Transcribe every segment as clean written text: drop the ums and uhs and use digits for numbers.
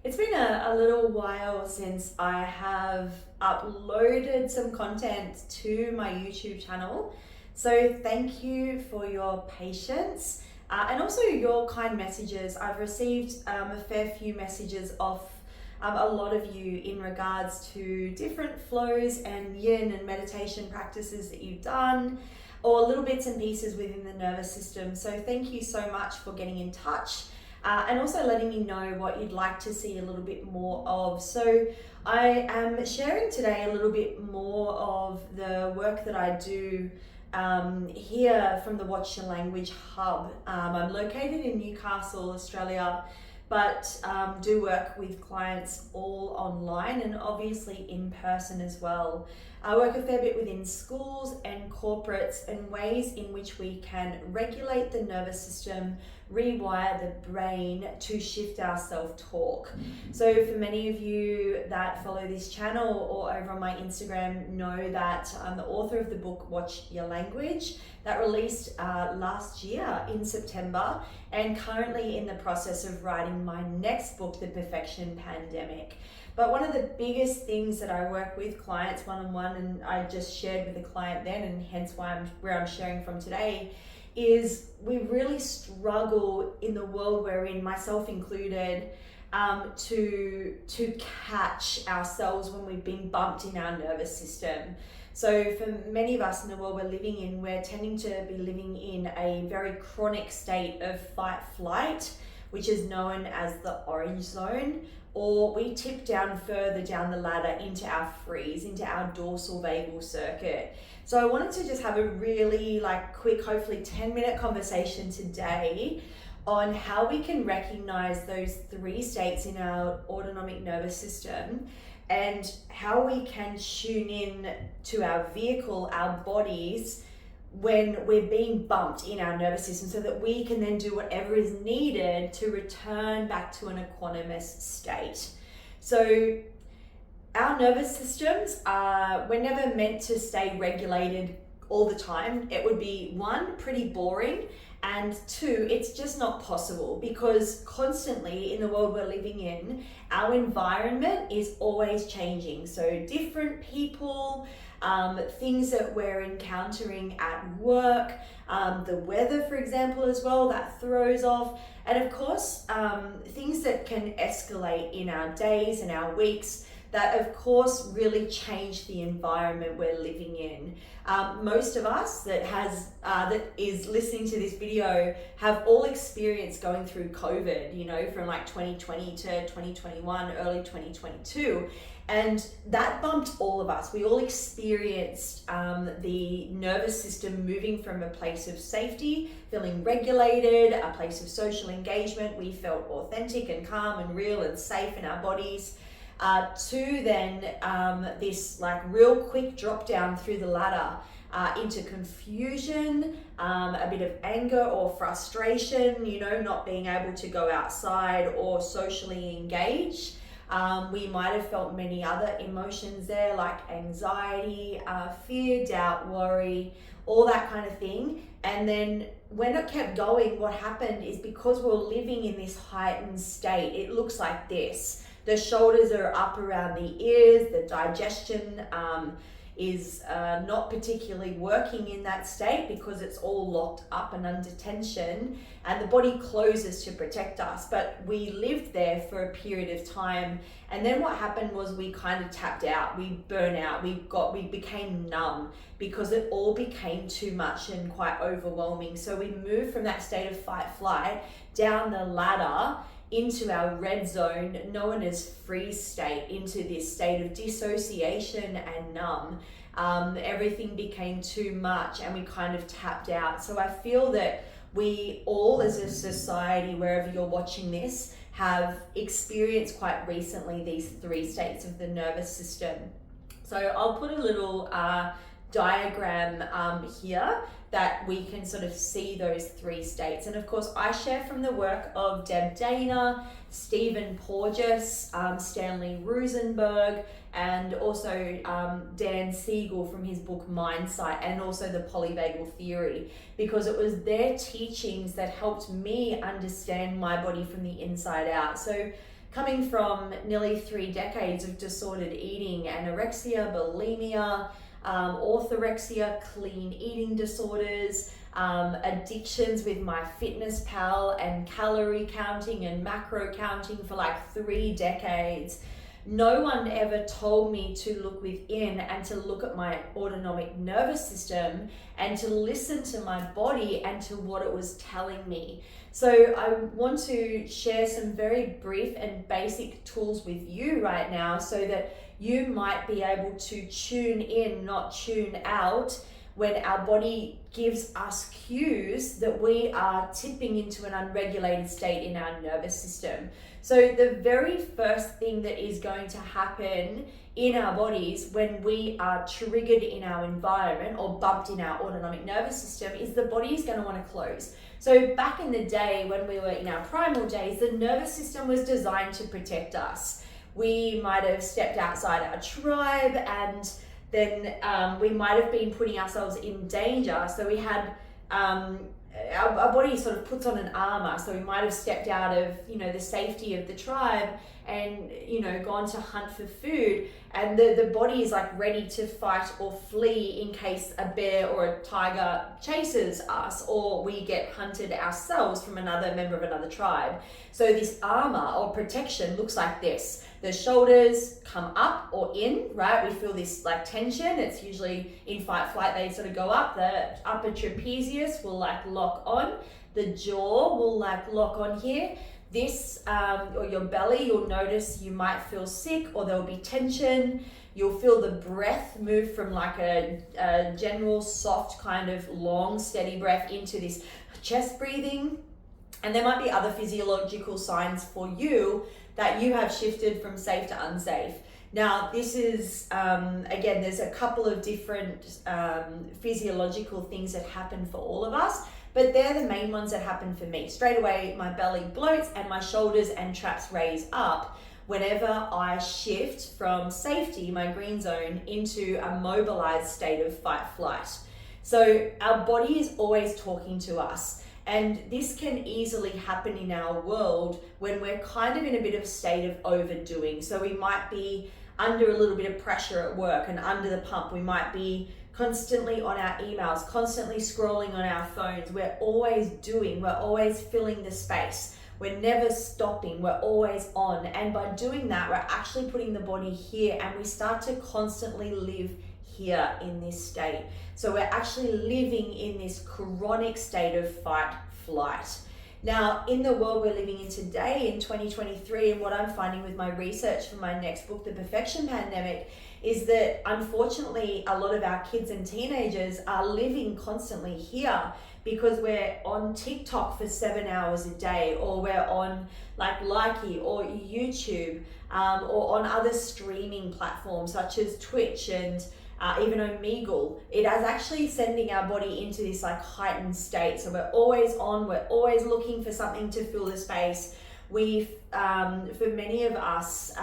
It's been a little while since I have uploaded some content to my YouTube channel. So thank you for your patience and also your kind messages. I've received a fair few messages off a lot of you in regards to different flows and yin and meditation practices that you've done, or little bits and pieces within the nervous system. So thank you so much for getting in touch. And also letting me know what you'd like to see a little bit more of. So I am sharing today a little bit more of the work that I do here from the Watch Your Language Hub. I'm located in Newcastle, Australia, but do work with clients all online and obviously in person as well. I work a fair bit within schools and corporates and ways in which we can regulate the nervous system, rewire the brain to shift our self-talk. So for many of you that follow this channel or over on my Instagram know that I'm the author of the book Watch Your Language that released last year in September, and currently in the process of writing my next book, The Perfection Pandemic. But one of the biggest things that I work with clients one-on-one, and I just shared with a client then, and hence where I'm sharing from today, is we really struggle in the world we're in, myself included, to catch ourselves when we've been bumped in our nervous system. So for many of us in the world we're living in, we're tending to be living in a very chronic state of fight-flight, which is known as the orange zone, or we tip down further down the ladder into our freeze, into our dorsal vagal circuit. So I wanted to just have a really quick, hopefully 10-minute conversation today on how we can recognize those three states in our autonomic nervous system and how we can tune in to our vehicle, our bodies, when we're being bumped in our nervous system, so that we can then do whatever is needed to return back to an equanimous state. So our nervous systems we're never meant to stay regulated all the time. It would be one, pretty boring, and two, it's just not possible, because constantly in the world we're living in, our environment is always changing. So different people, things that we're encountering at work, the weather, for example, as well, that throws off. And of course, things that can escalate in our days and our weeks that of course really change the environment we're living in. Most of us that is listening to this video have all experienced going through COVID, from 2020 to 2021, early 2022. And that bumped all of us. We all experienced the nervous system moving from a place of safety, feeling regulated, a place of social engagement. We felt authentic and calm and real and safe in our bodies, to then this real quick drop down through the ladder into confusion, a bit of anger or frustration, not being able to go outside or socially engage. We might have felt many other emotions there, like anxiety, fear, doubt, worry, all that kind of thing. And then when it kept going, what happened is, because we're living in this heightened state, it looks like this. The shoulders are up around the ears, the digestion is not particularly working in that state because it's all locked up and under tension, and the body closes to protect us. But we lived there for a period of time, and then what happened was we kind of tapped out, we burn out, we became numb because it all became too much and quite overwhelming. So we moved from that state of fight flight down the ladder into our red zone, known as freeze state, into this state of dissociation and numb. Everything became too much and we kind of tapped out. So I feel that we all as a society, wherever you're watching this, have experienced quite recently these three states of the nervous system. So I'll put a little diagram here that we can sort of see those three states. And of course, I share from the work of Deb Dana, Stephen Porges, Stanley Rosenberg, and also Dan Siegel from his book Mindsight, and also the polyvagal theory, because it was their teachings that helped me understand my body from the inside out. So coming from nearly 3 decades of disordered eating, anorexia, bulimia, orthorexia, clean eating disorders, addictions with MyFitnessPal and calorie counting and macro counting for like 3 decades. No one ever told me to look within and to look at my autonomic nervous system and to listen to my body and to what it was telling me. So I want to share some very brief and basic tools with you right now so that you might be able to tune in, not tune out, when our body gives us cues that we are tipping into an unregulated state in our nervous system. So the very first thing that is going to happen in our bodies when we are triggered in our environment or bumped in our autonomic nervous system is the body is going to want to close. So back in the day when we were in our primal days, the nervous system was designed to protect us. We might have stepped outside our tribe and then we might have been putting ourselves in danger. So we had, our body sort of puts on an armor. So we might have stepped out of, the safety of the tribe and, gone to hunt for food. And the body is like ready to fight or flee in case a bear or a tiger chases us or we get hunted ourselves from another member of another tribe. So this armor or protection looks like this. The shoulders come up or in, right? We feel this like tension. It's usually in fight flight, they sort of go up. The upper trapezius will like lock on. The jaw will like lock on here. This, or your belly, you'll notice you might feel sick or there'll be tension. You'll feel the breath move from like a general soft kind of long steady breath into this chest breathing. And there might be other physiological signs for you that you have shifted from safe to unsafe. Now, this is, again, there's a couple of different physiological things that happen for all of us, but they're the main ones that happen for me. Straight away, my belly bloats and my shoulders and traps raise up whenever I shift from safety, my green zone, into a mobilized state of fight flight. So our body is always talking to us. And this can easily happen in our world when we're kind of in a bit of a state of overdoing. So we might be under a little bit of pressure at work and under the pump. We might be constantly on our emails, constantly scrolling on our phones. We're always doing, we're always filling the space. We're never stopping, we're always on. And by doing that, we're actually putting the body here and we start to constantly live here in this state. So we're actually living in this chronic state of fight flight. Now, in the world we're living in today in 2023, and what I'm finding with my research for my next book, The Perfection Pandemic, is that unfortunately a lot of our kids and teenagers are living constantly here because we're on TikTok for 7 hours a day, or we're on like Likey or YouTube, or on other streaming platforms such as Twitch and even Omegle. It is actually sending our body into this like heightened state. So we're always on, we're always looking for something to fill the space. For many of us,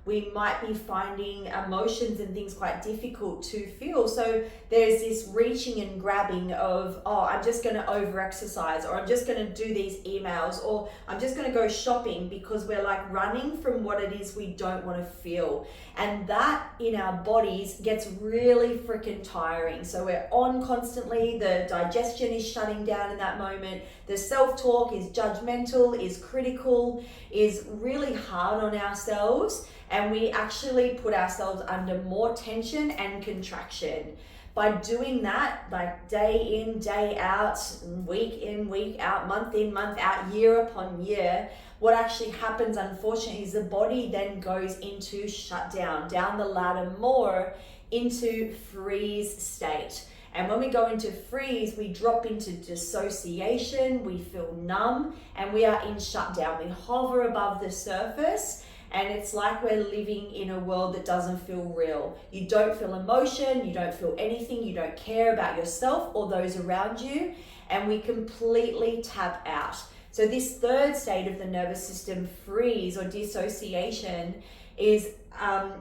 we might be finding emotions and things quite difficult to feel. So there's this reaching and grabbing of, oh, I'm just going to over-exercise, or I'm just going to do these emails, or I'm just going to go shopping, because we're like running from what it is we don't want to feel. And that in our bodies gets really freaking tiring. So we're on constantly, the digestion is shutting down in that moment. The self-talk is judgmental, is critical, is really hard on ourselves. And we actually put ourselves under more tension and contraction. By doing that, like day in, day out, week in, week out, month in, month out, year upon year, what actually happens, unfortunately, is the body then goes into shutdown, down the ladder more into freeze state. And when we go into freeze, we drop into dissociation, we feel numb, and we are in shutdown. We hover above the surface, and it's like we're living in a world that doesn't feel real. You don't feel emotion, you don't feel anything, you don't care about yourself or those around you, and we completely tap out. So this third state of the nervous system, freeze or dissociation, is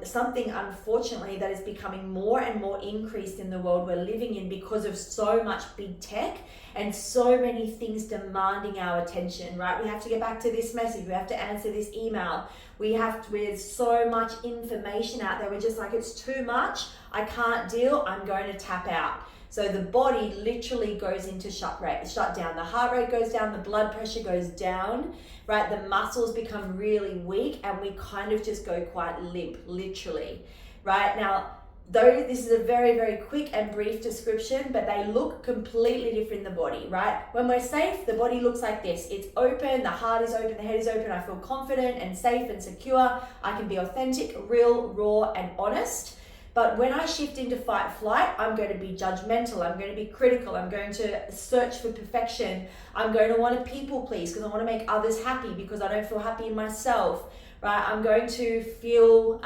something, unfortunately, that is becoming more and more increased in the world we're living in because of so much big tech and so many things demanding our attention, right? We have to get back to this message. We have to answer this email. There's so much information out there. We're just like, it's too much. I can't deal. I'm going to tap out. So the body literally goes into shut down. The heart rate goes down, the blood pressure goes down, right? The muscles become really weak and we kind of just go quite limp, literally, right? Now, though this is a very, very quick and brief description, but they look completely different in the body, right? When we're safe, the body looks like this. It's open, the heart is open, the head is open. I feel confident and safe and secure. I can be authentic, real, raw, and honest. But when I shift into fight flight, I'm going to be judgmental. I'm going to be critical. I'm going to search for perfection. I'm going to want to people please because I want to make others happy because I don't feel happy in myself, right? I'm going to feel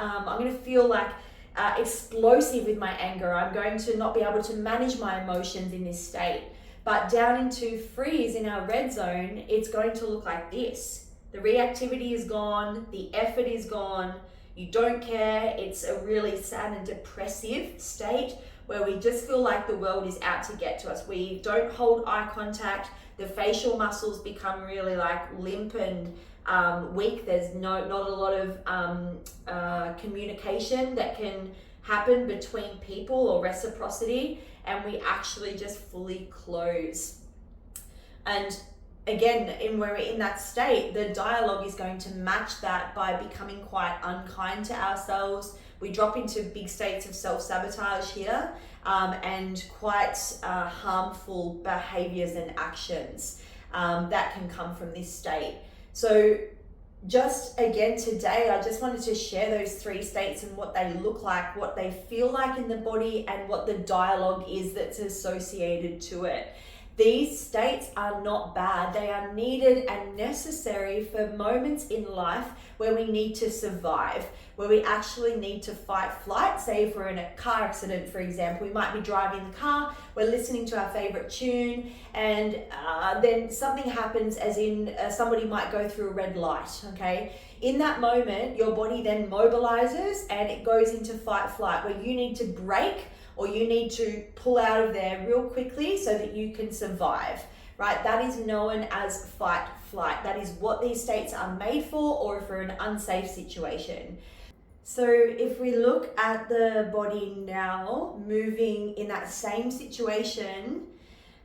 like explosive with my anger. I'm going to not be able to manage my emotions in this state. But down into freeze in our red zone, it's going to look like this. The reactivity is gone. The effort is gone. You don't care. It's a really sad and depressive state where we just feel like the world is out to get to us. We don't hold eye contact. The facial muscles become really like limp and weak. There's not a lot of communication that can happen between people or reciprocity, and we actually just fully close. And again, when we're in that state, the dialogue is going to match that by becoming quite unkind to ourselves. We drop into big states of self-sabotage here and quite harmful behaviors and actions that can come from this state. So just again today, I just wanted to share those three states and what they look like, what they feel like in the body, and what the dialogue is that's associated to it. These states are not bad. They are needed and necessary for moments in life where we need to survive, where we actually need to fight flight. Say if we're in a car accident, for example, we might be driving the car, we're listening to our favorite tune, and then something happens, as in somebody might go through a red light, okay? In that moment, your body then mobilizes and it goes into fight flight, where you need to brake or you need to pull out of there real quickly so that you can survive, right? That is known as fight flight. That is what these states are made for, or for an unsafe situation. So if we look at the body now, moving in that same situation,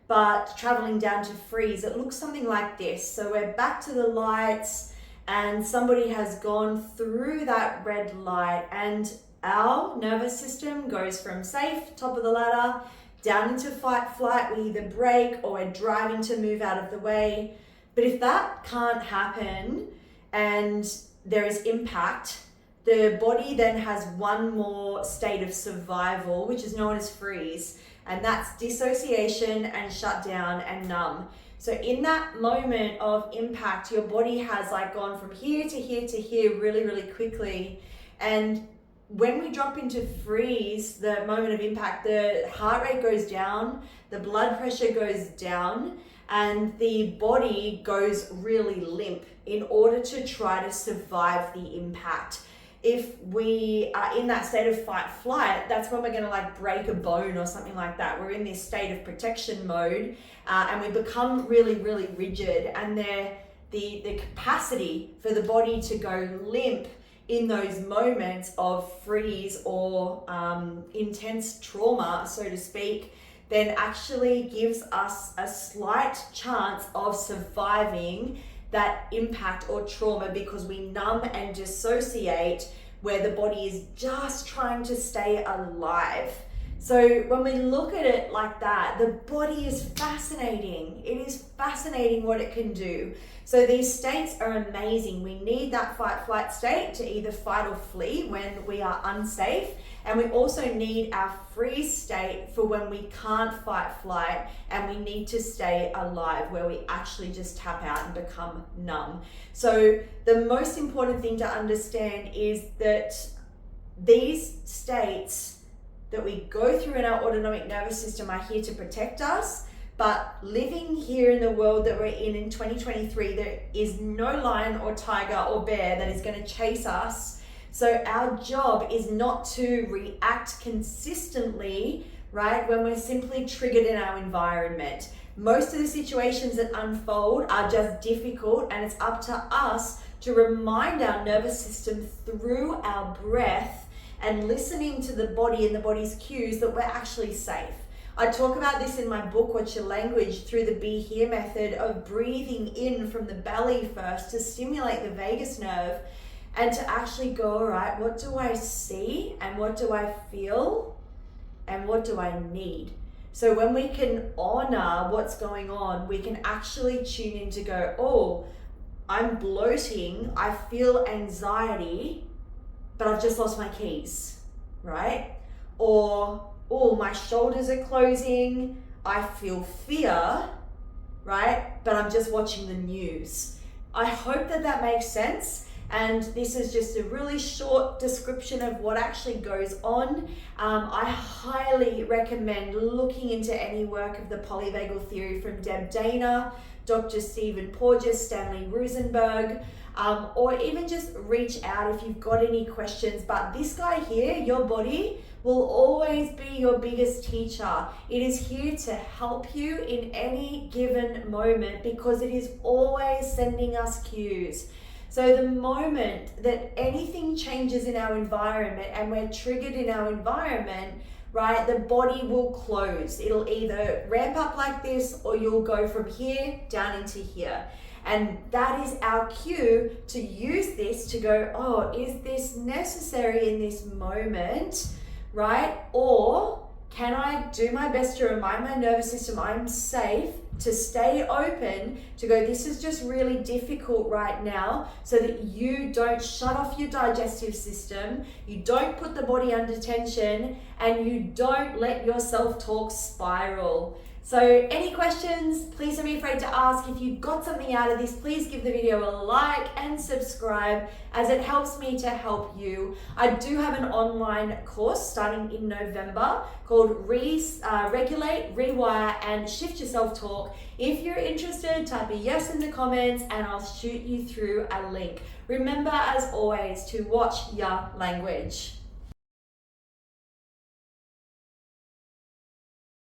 but traveling down to freeze, it looks something like this. So we're back to the lights and somebody has gone through that red light, and our nervous system goes from safe, top of the ladder, down into fight flight. We either brake or we're driving to move out of the way. But if that can't happen and there is impact, the body then has one more state of survival, which is known as freeze. And that's dissociation and shut down and numb. So in that moment of impact, your body has like gone from here to here to here really, really quickly. And when we drop into freeze, the moment of impact, the heart rate goes down, the blood pressure goes down, and the body goes really limp in order to try to survive the impact. If we are in that state of fight flight, that's when we're going to like break a bone or something like that. We're in this state of protection mode and we become really, really rigid, and the capacity for the body to go limp in those moments of freeze or intense trauma, so to speak, then actually gives us a slight chance of surviving that impact or trauma, because we numb and dissociate where the body is just trying to stay alive. So when we look at it like that, the body is fascinating. It is fascinating what it can do. So these states are amazing. We need that fight flight state to either fight or flee when we are unsafe. And we also need our freeze state for when we can't fight flight and we need to stay alive, where we actually just tap out and become numb. So the most important thing to understand is that these states that we go through in our autonomic nervous system are here to protect us, But living here in the world that we're in 2023, there is no lion or tiger or bear that is going to chase us. So our job is not to react consistently, right, when we're simply triggered in our environment. Most of the situations that unfold are just difficult, and it's up to us to remind our nervous system through our breath and listening to the body and the body's cues that we're actually safe. I talk about this in my book, What's Your Language, through the Be Here method of breathing in from the belly first to stimulate the vagus nerve and to actually go, all right, what do I see and what do I feel and what do I need? So when we can honor what's going on, we can actually tune in to go, oh, I'm bloating, I feel anxiety, but I've just lost my keys, right? Or, oh, my shoulders are closing, I feel fear, right? But I'm just watching the news. I hope that that makes sense. And this is just a really short description of what actually goes on. I highly recommend looking into any work of the polyvagal theory from Deb Dana, Dr. Stephen Porges, Stanley Rosenberg, or even just reach out if you've got any questions. But this guy here, your body, will always be your biggest teacher. It is here to help you in any given moment because it is always sending us cues. So the moment that anything changes in our environment and we're triggered in our environment, right, the body will close. It'll either ramp up like this or you'll go from here down into here. And that is our cue to use this to go, oh, is this necessary in this moment, right? Or can I do my best to remind my nervous system I'm safe, to stay open, to go, this is just really difficult right now, so that you don't shut off your digestive system, you don't put the body under tension, and you don't let your self-talk spiral. So any questions, please don't be afraid to ask. If you got something out of this, please give the video a like and subscribe, as it helps me to help you. I do have an online course starting in November called Regulate, Rewire and Shift Your Self-Talk. If you're interested, type a yes in the comments and I'll shoot you through a link. Remember, as always, to watch your language.